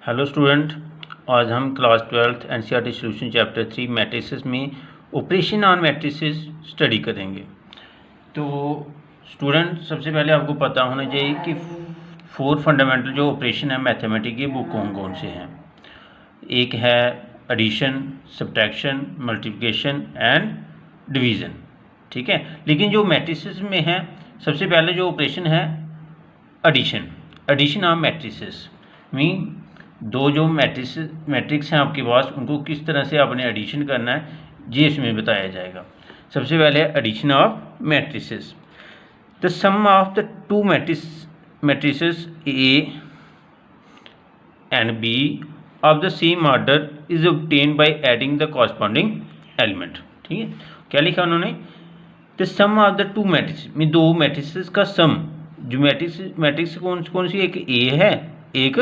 Hello student, आज हम class 12th NCERT solution chapter 3 matrices में ऑपरेशन ऑन मैट्रिसेस स्टडी करेंगे। तो स्टूडेंट, सबसे पहले आपको पता होना चाहिए कि 4 फंडामेंटल जो ऑपरेशन है मैथमेटिक्स के वो कौन कौन से हैं। एक है addition, subtraction, multiplication and division. ठीक है, लेकिन जो मैट्रिसेस में है सबसे पहले जो ऑपरेशन है एडिशन ऑफ मैट्रिसेस मीन दो जो मैट्रिक्स हैं आपके पास उनको किस तरह से आपने एडिशन करना है ये इसमें बताया जाएगा। सबसे पहले addition of matrices. The sum of the two matrices A and B of the same order is obtained by adding the corresponding element. ठीक है, क्या लिखा उन्होंने? The sum of the two matrices में दो मैट्रिसेस का सम। जो मैट्रिक्स कौन सी? एक ए है, एक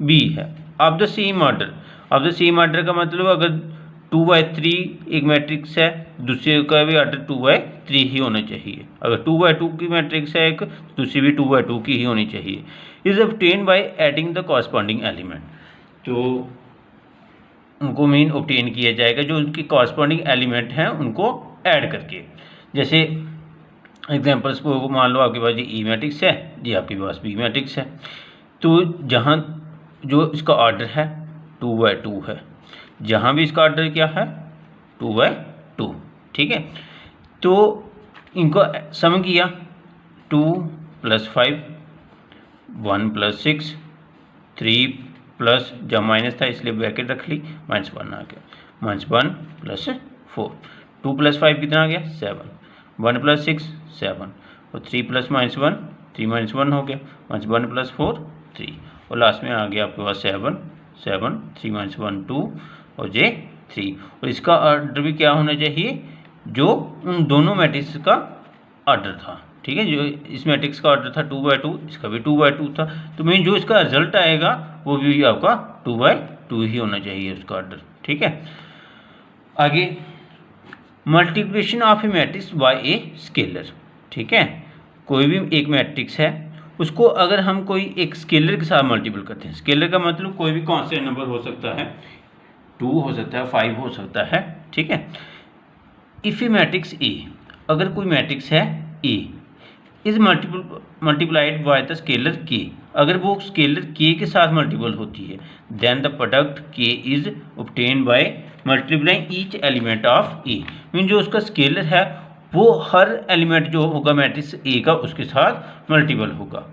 बी है। ऑफ द सेम ऑर्डर का मतलब अगर 2/3 एक मैट्रिक्स है, दूसरे का भी ऑर्डर 2/3 ही होना चाहिए। अगर 2/2 की मैट्रिक्स है एक, दूसरी भी 2/2 की ही होनी चाहिए। Is obtain bye adding the corresponding element. तो उनको मीन ऑब्टेन किया जाएगा जो उनकी कॉरस्पॉन्डिंग एलिमेंट हैं उनको ऐड करके। जैसे एग्जाम्पल्स को मान लो आपके पास ये ई मैट्रिक्स है, ये आपके पास बी मैट्रिक्स है। तो जहाँ जो इसका ऑर्डर है 2/2 है, जहाँ भी इसका ऑर्डर क्या है 2/2। ठीक है, तो इनको सम किया 2 + 5, 1 + 6, 3 प्लस, जब माइनस था इसलिए ब्रैकेट रख ली, -1 आ गया, -1 + 4। 2 + 5 कितना आ गया 7, 1 + 6 7 और 3 + -1 3 - 1 हो गया, -1 + 4 3 और लास्ट में आ गया आपके पास 7 7 3 - 1 2 और ये 3। और इसका ऑर्डर भी क्या होना चाहिए जो उन दोनों मैट्रिक्स का ऑर्डर था। ठीक है, जो इस मैट्रिक्स का ऑर्डर था 2/2, इसका भी 2/2 था। तो मीन जो इसका रिजल्ट आएगा वो भी आपका 2/2 ही होना चाहिए उसका ऑर्डर। ठीक है, आगे multiplication of a matrix bye a scalar. ठीक है, कोई भी एक मैट्रिक्स है उसको अगर हम कोई एक स्केलर के साथ मल्टीपल करते हैं। स्केलर का मतलब कोई भी कांस्टेंट नंबर हो सकता है, 2 हो सकता है, 5 हो सकता है। ठीक है, इफ ए मैट्रिक्स ए, अगर कोई मैट्रिक्स है A is multiplied by the scalar k, अगर वो स्केलर के साथ मल्टीपल होती है, then the product k is obtained by multiplying each element of A. Mean जो उसका स्केलर है वो हर एलिमेंट जो होगा मैट्रिक्स ए का उसके साथ मल्टीपल होगा।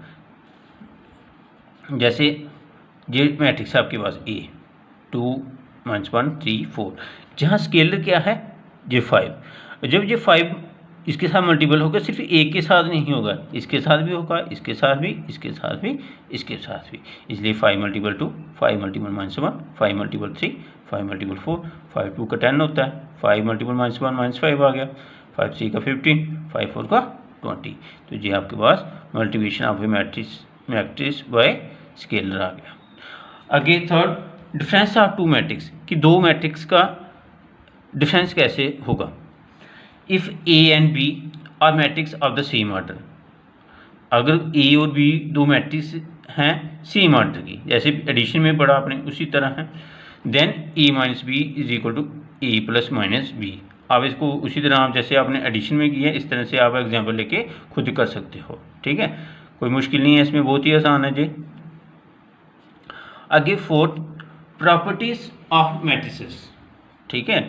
जैसे ये मैट्रिक्स है आपके पास ए 2 - 1 3 4, जहाँ स्केलर क्या है ये 5। जब ये 5 इसके साथ मल्टीपल होगा, सिर्फ एक के साथ नहीं होगा, इसके साथ भी होगा, इसके साथ भी, इसके साथ भी, इसके साथ भी। इसलिए 5 × 2 5 × -1 5 × 3 5 × 4 5 2 का 10 होता है, 5 × -1 -5 आ गया, 5 3 का 15 5 4 का 20। तो ये आपके पास multiplication of a matrix by scalar आ गया। आगे third, difference of two matrix कि दो मैट्रिक्स का डिफरेंस कैसे होगा। If A and B are matrix of the same order, अगर ए और बी दो मैट्रिक्स हैं सेम ऑर्डर की, जैसे एडिशन में पढ़ा आपने उसी तरह है, then A - B is equal to A + - B. आप इसको उसी तरह आप जैसे आपने एडिशन में किया है इस तरह से आप एग्जाम्पल लेके खुद कर सकते हो। ठीक है, कोई मुश्किल नहीं है इसमें, बहुत ही आसान है जी। आगे फोर्थ, प्रॉपर्टीज ऑफ मैट्रिसेस। ठीक है,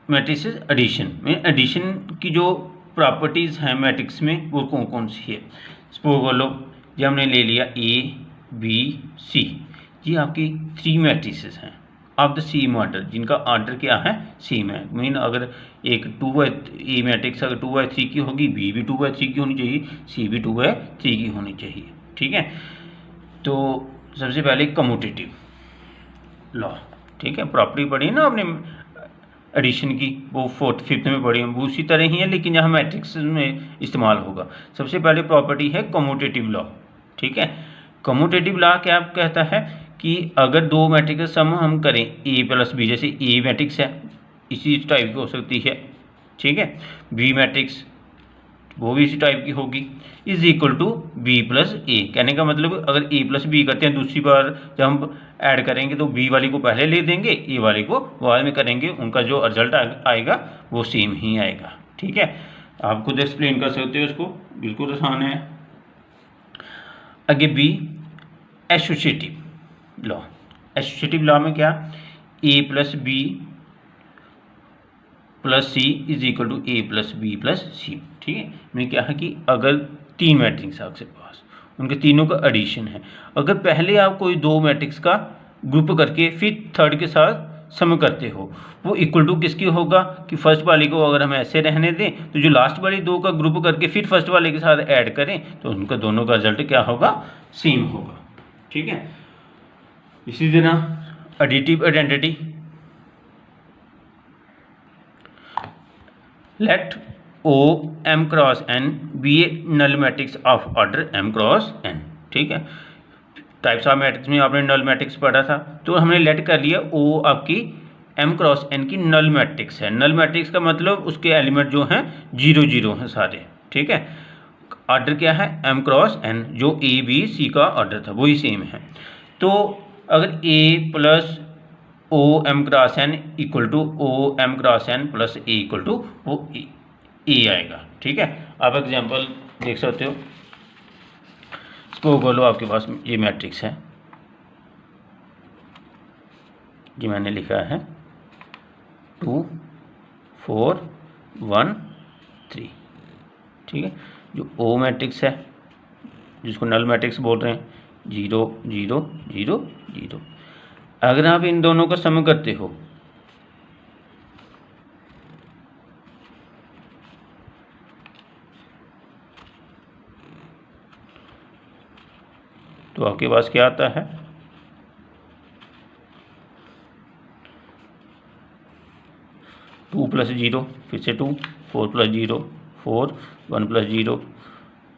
मैट्रिसेस एडिशन में एडिशन की जो प्रॉपर्टीज़ हैं मैट्रिक्स में वो कौन कौन सी है। सपोज कर लो ये हमने ले लिया ए बी सी, ये आपकी 3 मैट्रिसेस हैं ऑफ द सेम ऑर्डर, जिनका ऑर्डर क्या है सेम है। मीन अगर एक ए मैट्रिक्स अगर 2/3 की होगी, बी भी 2/3 की होनी चाहिए, सी भी 2/3 की होनी चाहिए। ठीक है, तो सबसे पहले कम्यूटेटिव लॉ। ठीक है, प्रॉपर्टी पढ़ी है ना आपने एडिशन की, वो 4th 5th में पढ़ी, वो उसी तरह ही है लेकिन यहाँ मैट्रिक्स में इस्तेमाल होगा। सबसे पहले प्रॉपर्टी है कम्यूटेटिव लॉ। ठीक है, कम्यूटेटिव लॉ क्या कहता है कि अगर दो मैट्रिक्स का सम हम करें ए + बी, जैसे ए मैट्रिक्स है इसी टाइप की हो सकती है। ठीक है, बी मैट्रिक्स वो भी इसी टाइप की होगी, is equal to B plus A. कहने का मतलब अगर ए प्लस बी करते हैं दूसरी बार जब हम ऐड करेंगे तो बी वाली को पहले ले देंगे, ए वाली को बाद में करेंगे, उनका जो रिजल्ट आएगा वो सेम ही आएगा। ठीक है, आप खुद एक्सप्लेन कर सकते हो इसको, बिल्कुल आसान है। आगे B associative law. Associative law में क्या, A plus B plus C is equal to A plus B plus C. ठीक है, में क्या है कि अगर 3 मैट्रिक्स आपके पास, उनके तीनों का एडिशन है, अगर पहले आप कोई 2 मैट्रिक्स का ग्रुप करके फिर थर्ड के साथ सम करते हो, वो इक्वल टू किसकी होगा कि फर्स्ट वाली को अगर हम ऐसे रहने दें तो जो लास्ट वाली 2 का ग्रुप करके फिर फर्स्ट वाले के साथ ऐड करें तो उनका दोनों का रिजल्ट क्या होगा, सेम होगा। ठीक है, इसी तरह additive identity, let O M cross N be a null matrix of order M cross N. ठीक है, टाइप्स ऑफ मैट्रिक्स में आपने नल मैट्रिक्स पढ़ा था, तो हमने लेट कर लिया ओ आपकी एम क्रॉस एन की नल मैट्रिक्स है। नल मैट्रिक्स का मतलब उसके एलिमेंट जो हैं 0 0 हैं सारे। ठीक है, ऑर्डर क्या है, एम क्रॉस एन, जो ए बी सी का ऑर्डर था वही सेम है। तो अगर A plus O M cross N equal to O M cross N plus A equal to वो ए आएगा। ठीक है, आप एग्जांपल देख सकते हो, इसको बोलो आपके पास ये मैट्रिक्स है जी, मैंने लिखा है 2 4 1 3। ठीक है, जो ओ मैट्रिक्स है जिसको नल मैट्रिक्स बोल रहे हैं 0 0 0 0, अगर आप इन दोनों का सम करते हो तो आपके पास क्या आता है, 2 प्लस 0 फिर से 2, 4 प्लस 0 4, 1 प्लस 0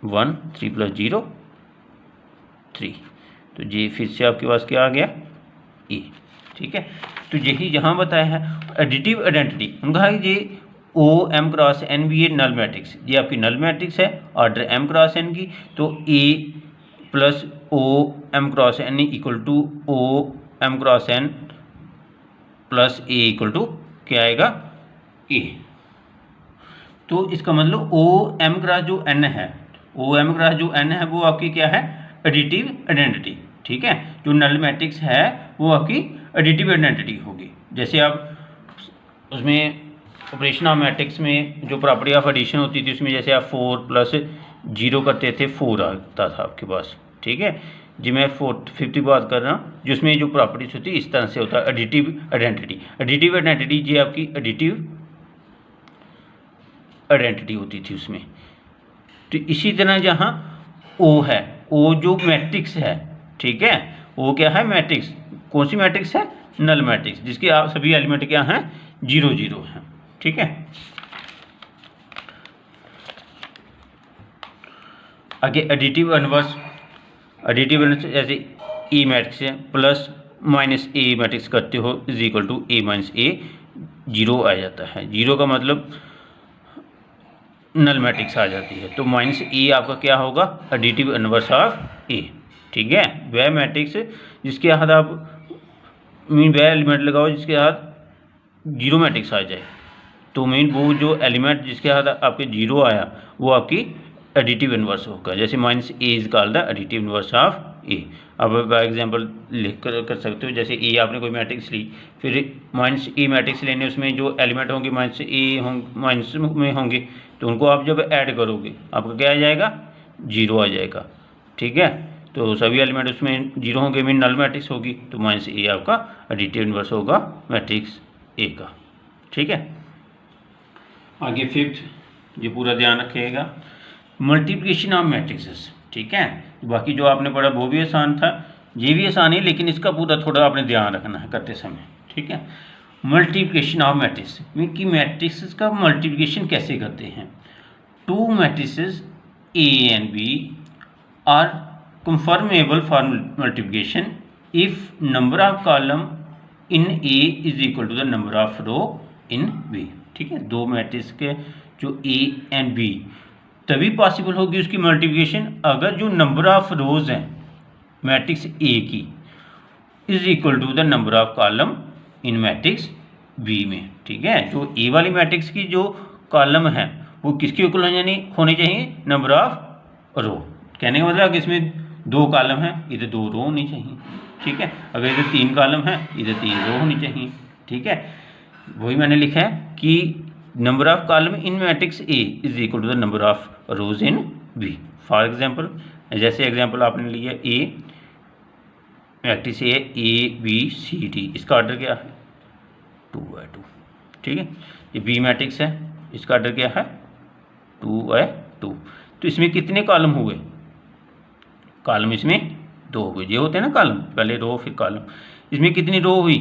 1, 3 प्लस 0 3। तो ये फिर से आपके पास क्या आ गया, ए। ठीक है, तो यही जहाँ बताया है एडिटिव आइडेंटिटी, उनका है ये O M cross N be a null matrix, ये आपकी नल मैट्रिक्स है ऑर्डर एम क्रॉस एन की, तो A plus O M cross N equal to O M cross N plus A equal to क्या आएगा, ए। तो इसका मतलब ओ एम क्रॉस जो एन है, ओ एम क्रॉस जो एन है वो आपकी क्या है, एडिटिव आइडेंटिटी। ठीक है, जो नल मैट्रिक्स है वो आपकी एडिटिव आइडेंटिटी होगी। जैसे आप उसमें ऑपरेशन ऑफ मैट्रिक्स में जो प्रॉपर्टी ऑफ एडिशन होती थी उसमें जैसे आप 4 प्लस 0 करते थे 4 आता था आपके पास। ठीक है जी, मैं 4 की बात कर रहा हूँ जिसमें जो प्रॉपर्टीज होती है इस तरह से होता है एडिटिव आइडेंटिटी। एडिटिव आइडेंटिटी ये आपकी एडिटिव आइडेंटिटी होती थी उसमें। तो इसी तरह जहाँ ओ है, ओ जो मैट्रिक्स है, ठीक है, वो क्या है मैट्रिक्स, कौन सी मैट्रिक्स है, नल मैट्रिक्स, जिसके आप सभी एलिमेंट क्या हैं 0 0 हैं। ठीक है, आगे एडिटिव इनवर्स। एडिटिव इनवर्स जैसे ए मैट्रिक्स है प्लस माइनस ए मैट्रिक्स करते हो is equal to A minus A, 0 आ जाता है। 0 का मतलब नल मैट्रिक्स आ जाती है, तो माइनस ए आपका क्या होगा, एडिटिव इनवर्स ऑफ ए। ठीक है, वह मैट्रिक्स जिसके साथ आप मीन वह एलिमेंट लगाओ जिसके साथ 0 मैट्रिक्स आ जाए, तो मीन वो जो एलिमेंट जिसके साथ आपके 0 आया वो आपकी एडिटिव इनवर्स होगा। जैसे minus A is called the additive inverse of A. अब बाय एग्जांपल लिख कर सकते हो, जैसे ए आपने कोई मैट्रिक्स ली, फिर माइनस ए मैट्रिक्स लेने, उसमें जो एलिमेंट होंगे माइनस ए माइनस में होंगे, तो उनको आप जब ऐड करोगे आपका क्या आ जाएगा, 0 आ जाएगा। ठीक है, तो सभी एलिमेंट उसमें 0 होंगे, मीन नल मैट्रिक्स होगी, तो माइनस ए आपका एडिटिव इनवर्स होगा मैट्रिक्स ए का। ठीक है, आगे फिफ्थ, ये पूरा ध्यान रखिएगा, मल्टीप्लिकेशन ऑफ मैट्रिक्सेस। ठीक है, बाकी जो आपने पढ़ा वो भी आसान था, ये भी आसान है, लेकिन इसका पूरा थोड़ा आपने ध्यान रखना है करते समय। ठीक है, मल्टीप्लिकेशन ऑफ मैट्रिक्स मीन कि मैट्रिक्स का मल्टीप्लिकेशन कैसे करते हैं। 2 matrices A and B are conformable for multiplication if number of column in A is equal to the number of row in B. ठीक है, 2 मैट्रिक्स के जो ए एंड बी तभी पॉसिबल होगी उसकी मल्टीप्लिकेशन अगर जो नंबर ऑफ रोज हैं मैट्रिक्स ए की is equal to the number of column in matrix B में। ठीक है, जो ए वाली मैट्रिक्स की जो कॉलम है वो किसके इक्वल होने चाहिए, नंबर ऑफ रो। कहने का मतलब इसमें 2 कॉलम है, इधर 2 रो होनी चाहिए। ठीक है, अगर इधर 3 कॉलम है, इधर 3 रो होनी चाहिए। ठीक है, वही मैंने लिखा है कि number of column in matrix A is equal to the number of rows in B. For example, जैसे एग्जांपल आपने लिया A matrix A B C D, इसका ऑर्डर क्या है 2×2। ठीक है, ये बी मैट्रिक्स है, इसका ऑर्डर क्या है 2×2। तो इसमें कितने कॉलम हुए, कॉलम इसमें 2 हुए। ये होते हैं ना कॉलम, पहले रो फिर कॉलम। इसमें कितनी रो हुई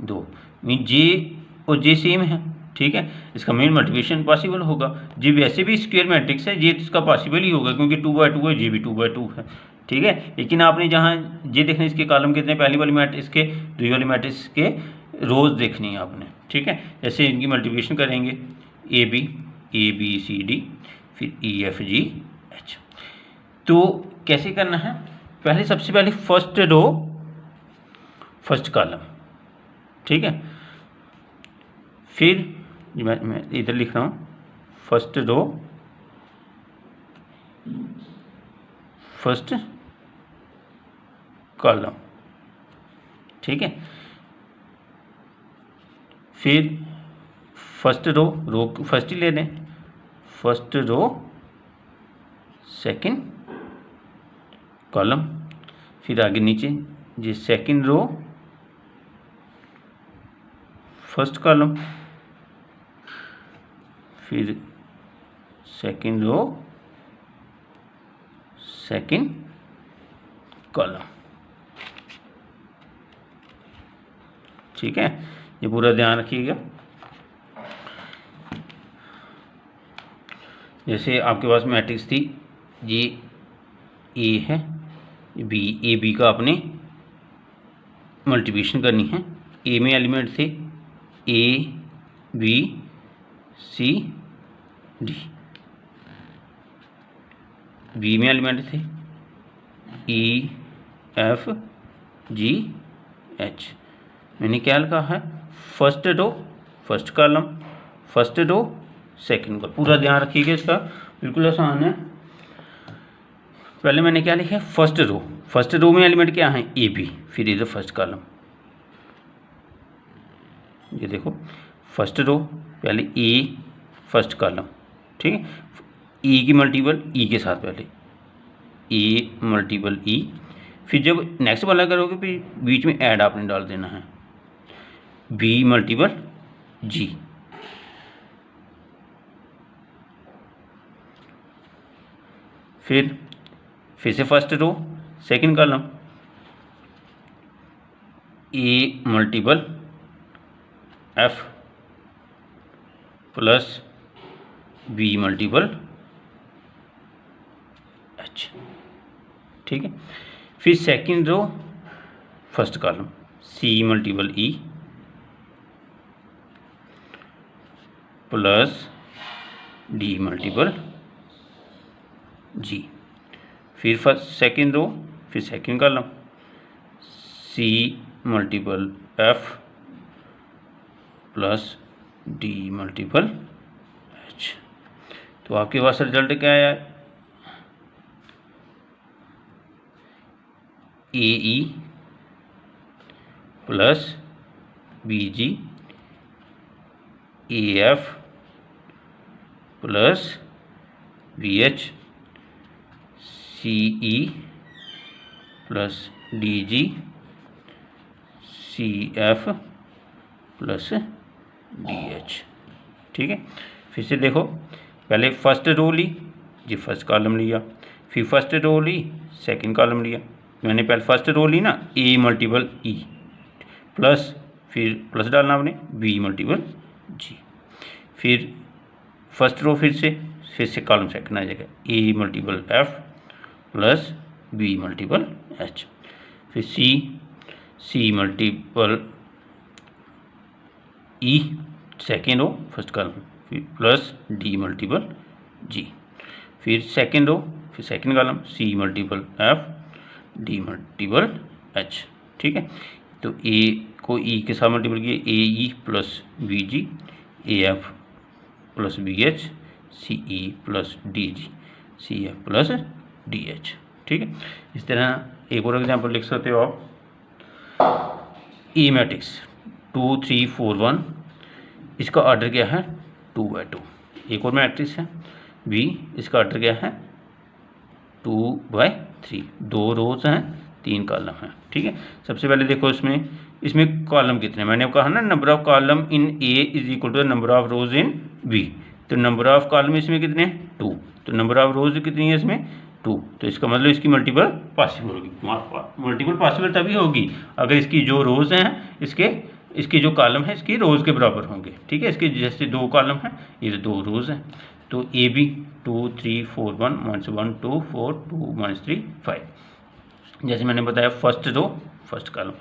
2, मीन जे और जे सेम है। ठीक है, इसका मेन मल्टीप्लिकेशन पॉसिबल होगा। जी वैसे भी स्क्वायर मैट्रिक्स है, ये इसका पॉसिबल ही होगा क्योंकि 2×2 है, जी भी 2×2 है। ठीक है, लेकिन आपने जहाँ ये देखना इसके कॉलम कितने, पहली वाली मैट्रिक्स के, दूसरी वाली मैट्रिक्स के रोज देखनी है आपने। ठीक है, जैसे इनकी मल्टीप्लिकेशन करेंगे ए बी सी डी फिर ई एफ जी एच। तो कैसे करना है, पहले सबसे पहले फर्स्ट रो फर्स्ट कॉलम। ठीक है, फिर मैं इधर लिख रहा हूँ फर्स्ट रो फर्स्ट कॉलम। ठीक है, फिर फर्स्ट रो फर्स्ट ही ले लें, फर्स्ट रो सेकंड कॉलम, फिर आगे नीचे ये सेकंड रो फर्स्ट कॉलम, फिर सेकंड रो सेकंड कॉलम। ठीक है, ये पूरा ध्यान रखिएगा। जैसे आपके पास मैट्रिक्स थी, ये ए है, बी, ए बी का आपने मल्टीप्लिकेशन करनी है। ए में एलिमेंट थे A B C D, B में एलिमेंट थे ई एफ जी एच। मैंने क्या लिखा है, first row first column, first row second column. पूरा ध्यान रखिएगा, इसका बिल्कुल आसान है। पहले मैंने क्या लिखा है, फर्स्ट रो में एलिमेंट क्या है ए बी, फिर इधर फर्स्ट कॉलम। ये देखो फर्स्ट रो पहले ए फर्स्ट कॉलम। ठीक है, ई की मल्टीपल ई के साथ, पहले ए मल्टीपल ई, फिर जब नेक्स्ट वाला करोगे फिर बीच में ऐड आपने डाल देना है बी मल्टीपल जी। फिर से first row second column A multiple F plus B multiple H. ठीक है, फिर second row first column C multiple E plus D multiple G. फिर फर्स्ट सेकंड रो फिर second column C multiple F plus D multiple H. तो आपके पास result क्या आया, A E plus B G A F plus B H C E plus D G C F plus D H. ठीक है, फिर से देखो, पहले फर्स्ट रो ली, जी फर्स्ट कॉलम लिया, फिर फर्स्ट रो ली सेकंड कॉलम लिया। मैंने पहले फर्स्ट रो ली ना ए मल्टीपल ई प्लस, फिर प्लस डालना आपने बी मल्टीपल जी। फिर फर्स्ट रो फिर से कॉलम सेकंड आ जाएगा A multiple F plus B multiple H. फिर C multiple E second row first column, फिर प्लस डी मल्टीपल जी। फिर सेकेंड रो, फिर second column C multiple F D multiple H, ठीक है। तो ए को ई के साथ मल्टीपल किए, A E plus B G, A F plus B H, C E plus D G, C F plus D H, ठीक है। इस तरह एक और एग्जाम्पल लिख सकते हो आप, ई मैट्रिक्स 2 3 4 1, इसका ऑर्डर क्या है 2/2। एक और मैट्रिक्स है बी, इसका ऑर्डर क्या है 2/3, 2 रोज हैं 3 कॉलम हैं, ठीक है। सबसे पहले देखो इसमें कॉलम कितने, मैंने कहा ना number of column in A is equal to number of rows in B. तो नंबर ऑफ कॉलम इसमें कितने 2, तो नंबर ऑफ रोज कितनी है इसमें 2, तो इसका मतलब इसकी मल्टीपल पॉसिबल होगी। मल्टीपल पॉसिबल तभी होगी अगर इसकी जो रोज हैं इसके जो कॉलम है इसकी रोज के बराबर होंगे, ठीक है। इसके जैसे 2 कॉलम हैं, ये 2 रोज हैं, तो ए बी 2 3 4 1 -1 2 4 2 -3 5। जैसे मैंने बताया फर्स्ट रो फर्स्ट कॉलम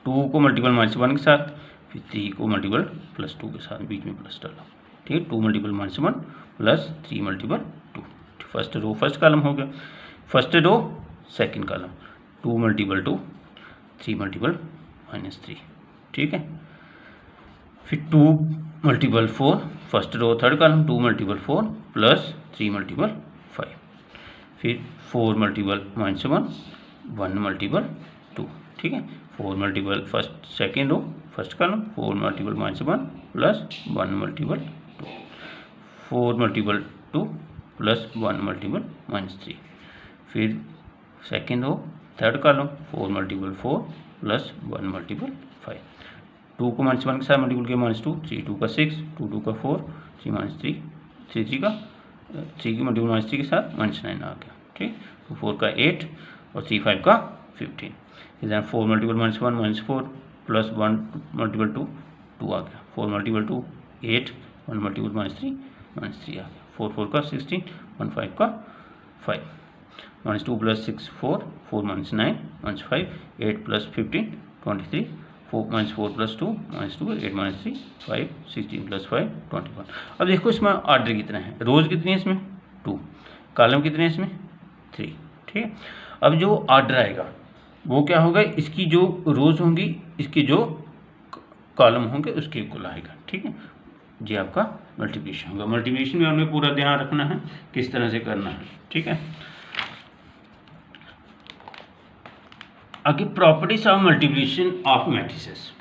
2 को मल्टीपल -1 के साथ, फिर 3 को मल्टीपल +2 के साथ, बीच में प्लस डाला, ठीक है। 2 multiple -1 plus 3 multiple 2, first row first column हो गया। First row second column 2 multiple 2 3 multiple -3, ठीक है। फिर 2 multiple 4 first row third column 2 multiple 4 plus 3 multiple 5, फिर 4 मल्टीपल -1 1 मल्टीपल 2, ठीक है। 4 multiple first second row first column 4 multiple -1 plus 1 multiple 2, 4 multiple 2 plus 1 multiple -3, फिर second row third column 4 multiple 4 plus 1 multiple 5, 2 को -1 के साथ मल्टीपल किया -2, 3 2 का 6, 2 2 का 4, 3 -3, 3 3 का 3 की मल्टीपल -3 के साथ -9 आ गया, ठीक। 4 का 8 और 3 5 का 15, इधर 4 मल्टीपल -1 -4 प्लस 1 मल्टीपल 2 2 आ गया, 4 मल्टीपल 2 8, 1 मल्टीपल -3 आ गया, 4 4 का 16, 1 5 का 5, -2 प्लस 6 4 4 -9 -5 8 प्लस 15 23, 4 प्लस 2 -2 8 -3 5 16 प्लस 5 21। अब देखो इसमें ऑर्डर कितना है, रोज कितनी है इसमें 2, कॉलम कितने हैं इसमें 3, ठीक है। अब जो ऑर्डर आएगा वो क्या होगा, इसकी जो रोज होंगी इसकी जो कॉलम होंगे उसके इक्वल आएगा, ठीक है। जी आपका मल्टीप्लिकेशन होगा। मल्टीप्लिकेशन में हमें पूरा ध्यान रखना है किस तरह से करना है, ठीक है। आगे properties of multiplication of matrices,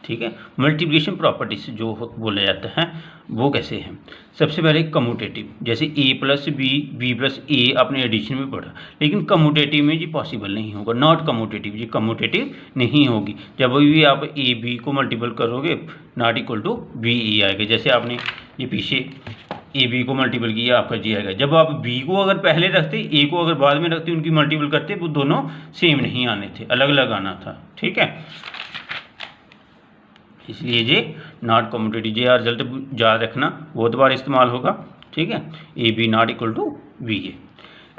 ठीक है। मल्टीप्लिकेशन प्रॉपर्टीज जो बोले जाते हैं वो कैसे हैं। सबसे पहले कम्यूटेटिव, जैसे a प्लस बी प्लस ए आपने एडिशन में पढ़ा, लेकिन कम्यूटेटिव में जी पॉसिबल नहीं होगा, नॉट कम्यूटेटिव, जी कम्यूटेटिव नहीं होगी। जब भी आप ए बी को मल्टीपल करोगे not equal to B E आएगा। जैसे आपने ये पीछे ए बी को मल्टीपल किया आपका जी आएगा। जब आप बी को अगर पहले रखते ए को अगर बाद में रखते उनकी मल्टीपल करते वो दोनों सेम नहीं आने थे, अलग अलग आना था, ठीक है। इसलिए ये नॉट कम्यूटेटिव, जे रिजल्ट याद रखना बहुत बार इस्तेमाल होगा, ठीक है। A B not equal to B A.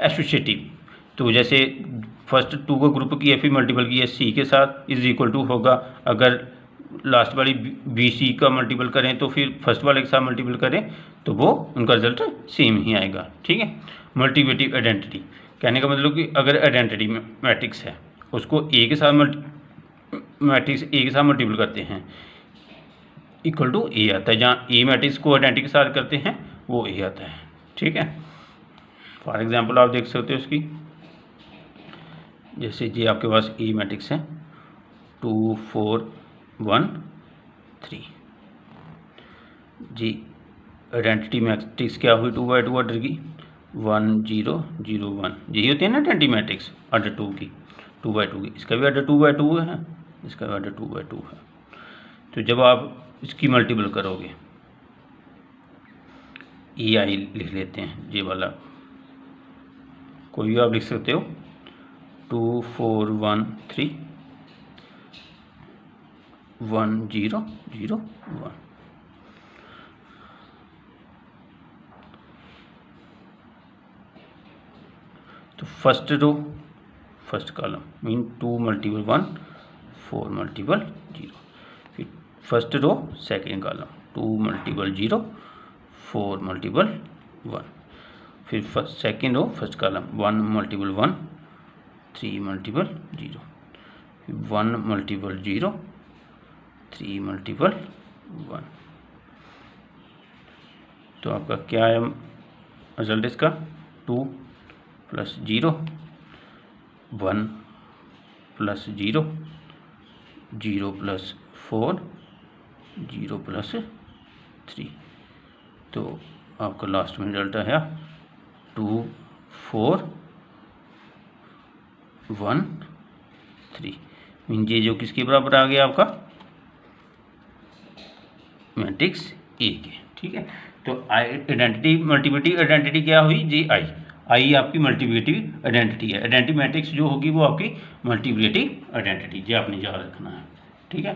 Associative, तो जैसे फर्स्ट 2 को ग्रुप किया फिर मल्टीपल किया सी के साथ इज इक्वल टू होगा, अगर लास्ट वाली बी सी का मल्टीपल करें तो फिर फर्स्ट वाले के साथ मल्टीपल करें तो वो उनका रिजल्ट सेम ही आएगा, ठीक है। मल्टीप्लिकेटिव आइडेंटिटी, कहने का मतलब कि अगर आइडेंटिटी मैट्रिक्स है उसको ए के साथ मैट्रिक्स ए के साथ मल्टीपल करते हैं इक्वल टू ए आता है, जहाँ ए मैट्रिक्स को आइडेंटिटी के साथ करते हैं वो ए आता है, ठीक है। फॉर एग्जांपल आप देख सकते हो इसकी, जैसे जी आपके पास ए मैट्रिक्स है 2 4 1 3 जी, आइडेंटिटी मैट्रिक्स क्या हुई 2/2 ऑर्डर की 1 0 0 1, यही होती है ना आइडेंटिटी मैट्रिक्स ऑर्डर 2 की 2/2 की। इसका भी ऑर्डर 2/2 है, इसका भी ऑर्डर 2/2 है। तो जब आप इसकी मल्टीपल करोगे ई आई लिख लेते हैं, ये वाला कोई भी आप लिख सकते हो 2 4 1 3 1 0 0 1। तो first row first column mean 2 multiple 1 4 multiple 0, फिर first row second column 2 multiple 0 4 multiple 1, फिर first second row first column 1 multiple 1 3 multiple 0, फिर 1 मल्टीपल 0 3 मल्टीपल 1। तो आपका क्या है रिजल्ट इसका 2 प्लस 0 1 प्लस 0 0 प्लस 4 0 प्लस 3। तो आपका लास्ट में रिजल्ट आया 2 4 1 3। मीन ये जो किसके बराबर आ गया आपका मैट्रिक्स ए के। ठीक है, तो आइडेंटिटी मल्टीप्लिकेटिव आइडेंटिटी क्या हुई जी आई आपकी मल्टीप्लिकेटिव आइडेंटिटी है। आइडेंटिटी मैट्रिक्स जो होगी वो आपकी मल्टीप्लिकेटिव आइडेंटिटी, जो आपने याद रखना है। ठीक है।